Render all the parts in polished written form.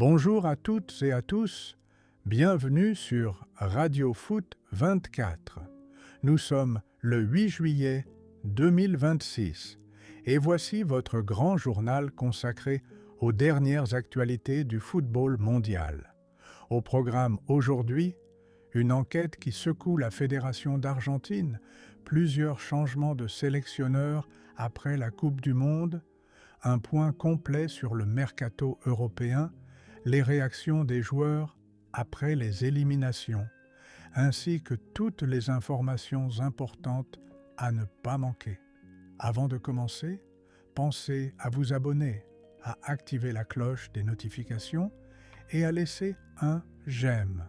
Bonjour à toutes et à tous, bienvenue sur Radio Foot 24. Nous sommes le 8 juillet 2026 et voici votre grand journal consacré aux dernières actualités du football mondial. Au programme aujourd'hui, une enquête qui secoue la Fédération d'Argentine, plusieurs changements de sélectionneurs après la Coupe du Monde, un point complet sur le mercato européen, les réactions des joueurs après les éliminations, ainsi que toutes les informations importantes à ne pas manquer. Avant de commencer, pensez à vous abonner, à activer la cloche des notifications et à laisser un j'aime.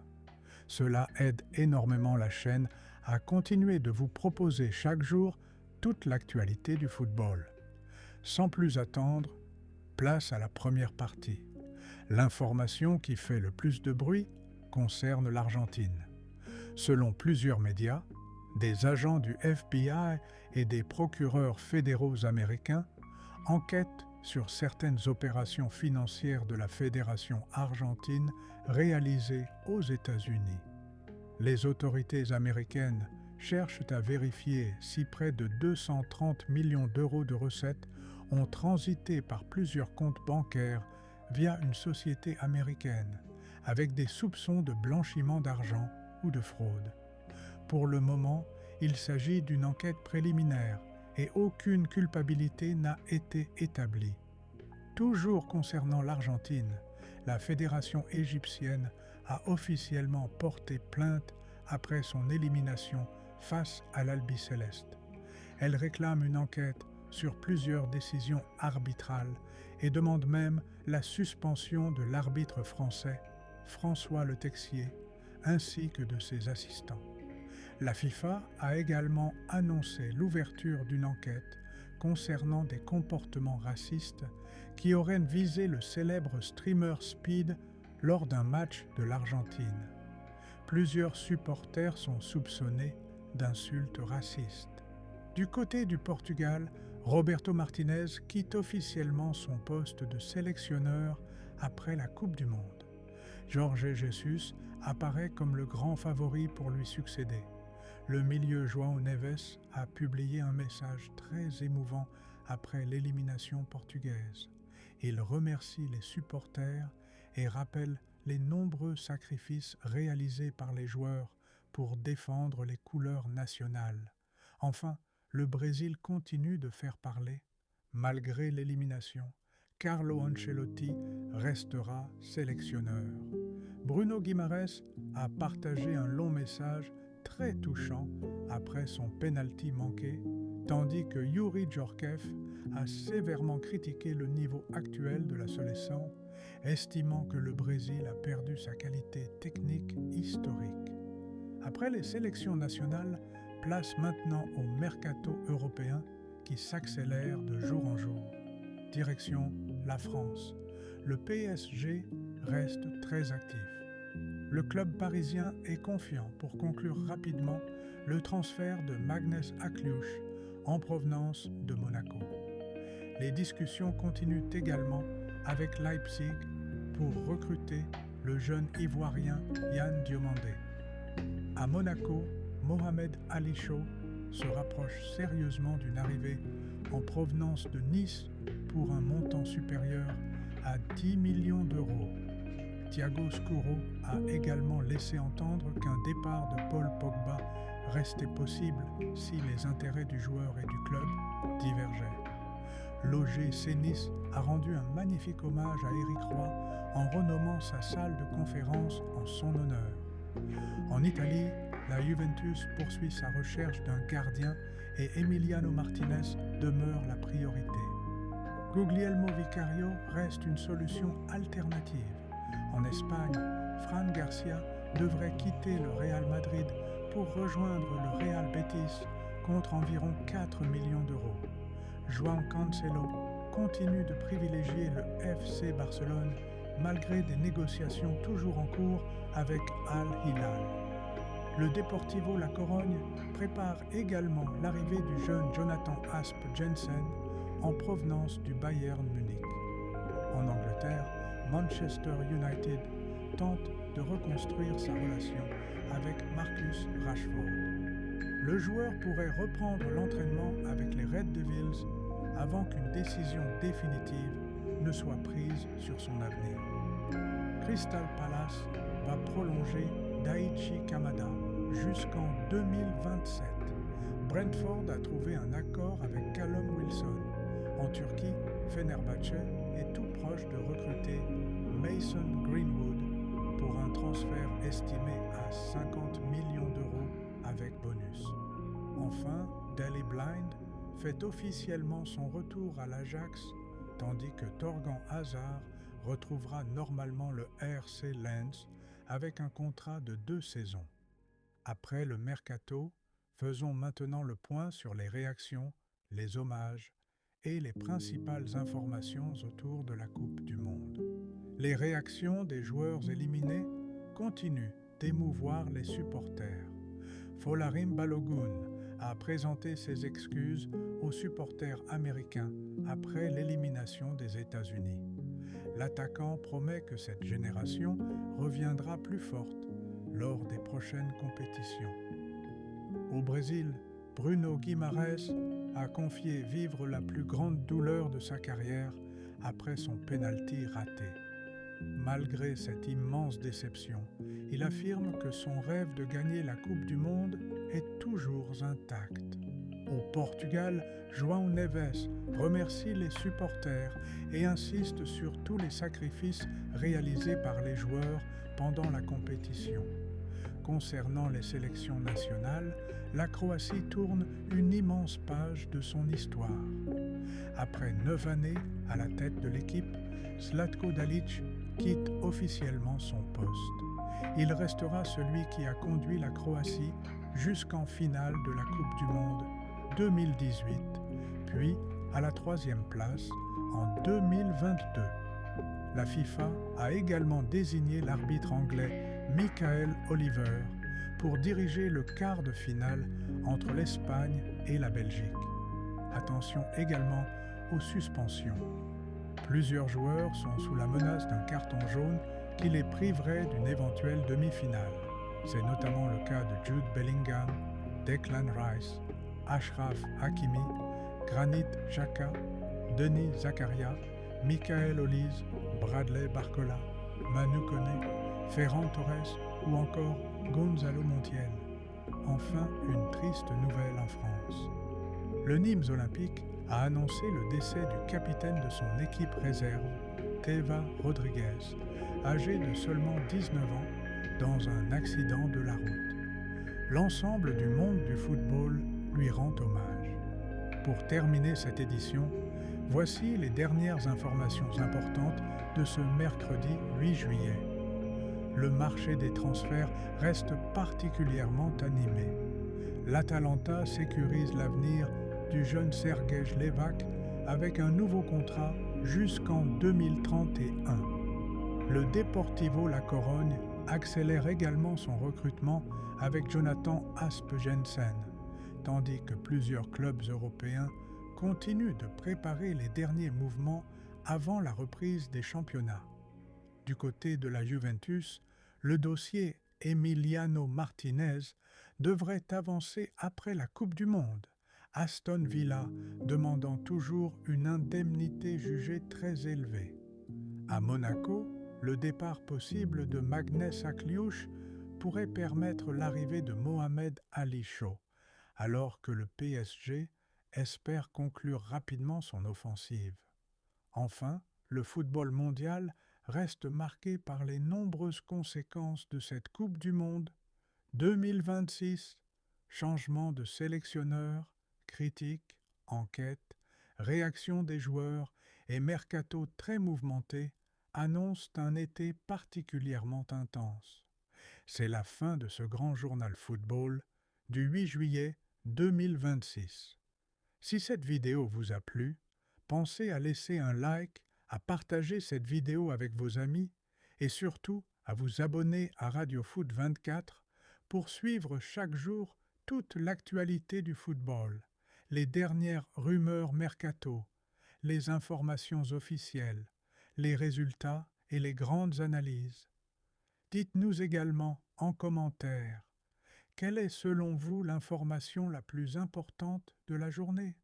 Cela aide énormément la chaîne à continuer de vous proposer chaque jour toute l'actualité du football. Sans plus attendre, place à la première partie. L'information qui fait le plus de bruit concerne l'Argentine. Selon plusieurs médias, des agents du FBI et des procureurs fédéraux américains enquêtent sur certaines opérations financières de la Fédération argentine réalisées aux États-Unis. Les autorités américaines cherchent à vérifier si près de 230 millions d'euros de recettes ont transité par plusieurs comptes bancaires via une société américaine, avec des soupçons de blanchiment d'argent ou de fraude. Pour le moment, il s'agit d'une enquête préliminaire et aucune culpabilité n'a été établie. Toujours concernant l'Argentine, la fédération égyptienne a officiellement porté plainte après son élimination face à l'Albiceleste. Elle réclame une enquête sur plusieurs décisions arbitrales et demande même la suspension de l'arbitre français François Le Texier ainsi que de ses assistants. La FIFA a également annoncé l'ouverture d'une enquête concernant des comportements racistes qui auraient visé le célèbre streamer Speed lors d'un match de l'Argentine. Plusieurs supporters sont soupçonnés d'insultes racistes. Du côté du Portugal, Roberto Martinez quitte officiellement son poste de sélectionneur après la Coupe du Monde. Jorge Jesus apparaît comme le grand favori pour lui succéder. Le milieu João Neves a publié un message très émouvant après l'élimination portugaise. Il remercie les supporters et rappelle les nombreux sacrifices réalisés par les joueurs pour défendre les couleurs nationales. Enfin, le Brésil continue de faire parler. Malgré l'élimination, Carlo Ancelotti restera sélectionneur. Bruno Guimaraes a partagé un long message très touchant après son penalty manqué, tandis que Youri Djorkaeff a sévèrement critiqué le niveau actuel de la sélection, estimant que le Brésil a perdu sa qualité technique historique. Après les sélections nationales, place maintenant au mercato européen qui s'accélère de jour en jour. Direction la France. Le PSG reste très actif. Le club parisien est confiant pour conclure rapidement le transfert de Magnus Akliouche en provenance de Monaco. Les discussions continuent également avec Leipzig pour recruter le jeune Ivoirien Yann Diomandé. À Monaco, Mohamed Ali Chaud se rapproche sérieusement d'une arrivée en provenance de Nice pour un montant supérieur à 10 millions d'euros. Thiago Scuro a également laissé entendre qu'un départ de Paul Pogba restait possible si les intérêts du joueur et du club divergeaient. L'OGC Nice a rendu un magnifique hommage à Éric Roy en renommant sa salle de conférence en son honneur. En Italie, la Juventus poursuit sa recherche d'un gardien et Emiliano Martinez demeure la priorité. Guglielmo Vicario reste une solution alternative. En Espagne, Fran Garcia devrait quitter le Real Madrid pour rejoindre le Real Betis contre environ 4 millions d'euros. João Cancelo continue de privilégier le FC Barcelone malgré des négociations toujours en cours avec Al Hilal. Le Deportivo La Corogne prépare également l'arrivée du jeune Jonathan Asp Jensen en provenance du Bayern Munich. En Angleterre, Manchester United tente de reconstruire sa relation avec Marcus Rashford. Le joueur pourrait reprendre l'entraînement avec les Red Devils avant qu'une décision définitive ne soit prise sur son avenir. Crystal Palace va prolonger Daichi Kamada jusqu'en 2027. Brentford a trouvé un accord avec Callum Wilson. En Turquie, Fenerbahçe est tout proche de recruter Mason Greenwood pour un transfert estimé à 50 millions d'euros avec bonus. Enfin, Daley Blind fait officiellement son retour à l'Ajax, tandis que Thorgan Hazard retrouvera normalement le RC Lens avec un contrat de 2 saisons. Après le mercato, faisons maintenant le point sur les réactions, les hommages et les principales informations autour de la Coupe du Monde. Les réactions des joueurs éliminés continuent d'émouvoir les supporters. Folarin Balogun a présenté ses excuses aux supporters américains après l'élimination des États-Unis. L'attaquant promet que cette génération reviendra plus forte lors des prochaines compétitions. Au Brésil, Bruno Guimarães a confié vivre la plus grande douleur de sa carrière après son penalty raté. Malgré cette immense déception, il affirme que son rêve de gagner la Coupe du Monde est toujours intact. Au Portugal, João Neves remercie les supporters et insiste sur tous les sacrifices réalisés par les joueurs pendant la compétition. Concernant les sélections nationales, la Croatie tourne une immense page de son histoire. Après 9 années à la tête de l'équipe, Zlatko Dalic quitte officiellement son poste. Il restera celui qui a conduit la Croatie jusqu'en finale de la Coupe du Monde 2018, puis à la 3e place en 2022. La FIFA a également désigné l'arbitre anglais Michael Oliver pour diriger le quart de finale entre l'Espagne et la Belgique. Attention également aux suspensions. Plusieurs joueurs sont sous la menace d'un carton jaune qui les priverait d'une éventuelle demi-finale. C'est notamment le cas de Jude Bellingham, Declan Rice, Achraf Hakimi, Granit Xhaka, Denis Zakaria, Michael Olise, Bradley Barcola, Manu Koné, Ferran Torres ou encore Gonzalo Montiel. Enfin, une triste nouvelle en France. Le Nîmes Olympique a annoncé le décès du capitaine de son équipe réserve, Teva Rodriguez, âgé de seulement 19 ans, dans un accident de la route. L'ensemble du monde du football lui rend hommage. Pour terminer cette édition, voici les dernières informations importantes de ce mercredi 8 juillet. Le marché des transferts reste particulièrement animé. L'Atalanta sécurise l'avenir du jeune Sergej Levac avec un nouveau contrat jusqu'en 2031. Le Deportivo La Corogne accélère également son recrutement avec Jonathan Aspe-Jensen, tandis que plusieurs clubs européens continuent de préparer les derniers mouvements avant la reprise des championnats. Du côté de la Juventus, le dossier Emiliano Martinez devrait avancer après la Coupe du Monde, Aston Villa demandant toujours une indemnité jugée très élevée. À Monaco, le départ possible de Magnès Akliouche pourrait permettre l'arrivée de Mohamed Ali Chaud, alors que le PSG espère conclure rapidement son offensive. Enfin, le football mondial reste marqué par les nombreuses conséquences de cette Coupe du Monde 2026, changement de sélectionneur, critiques, enquêtes, réactions des joueurs et mercato très mouvementé annoncent un été particulièrement intense. C'est la fin de ce grand journal football du 8 juillet 2026. Si cette vidéo vous a plu, pensez à laisser un like, à partager cette vidéo avec vos amis et surtout à vous abonner à Radio Foot 24 pour suivre chaque jour toute l'actualité du football, les dernières rumeurs mercato, les informations officielles, les résultats et les grandes analyses. Dites-nous également en commentaire quelle est selon vous l'information la plus importante de la journée?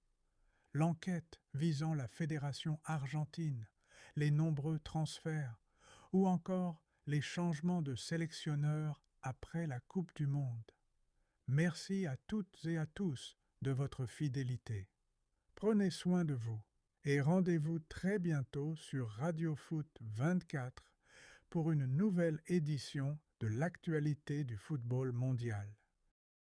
L'enquête visant la Fédération argentine, les nombreux transferts ou encore les changements de sélectionneurs après la Coupe du Monde. Merci à toutes et à tous de votre fidélité. Prenez soin de vous et rendez-vous très bientôt sur Radio Foot 24 pour une nouvelle édition de l'actualité du football mondial.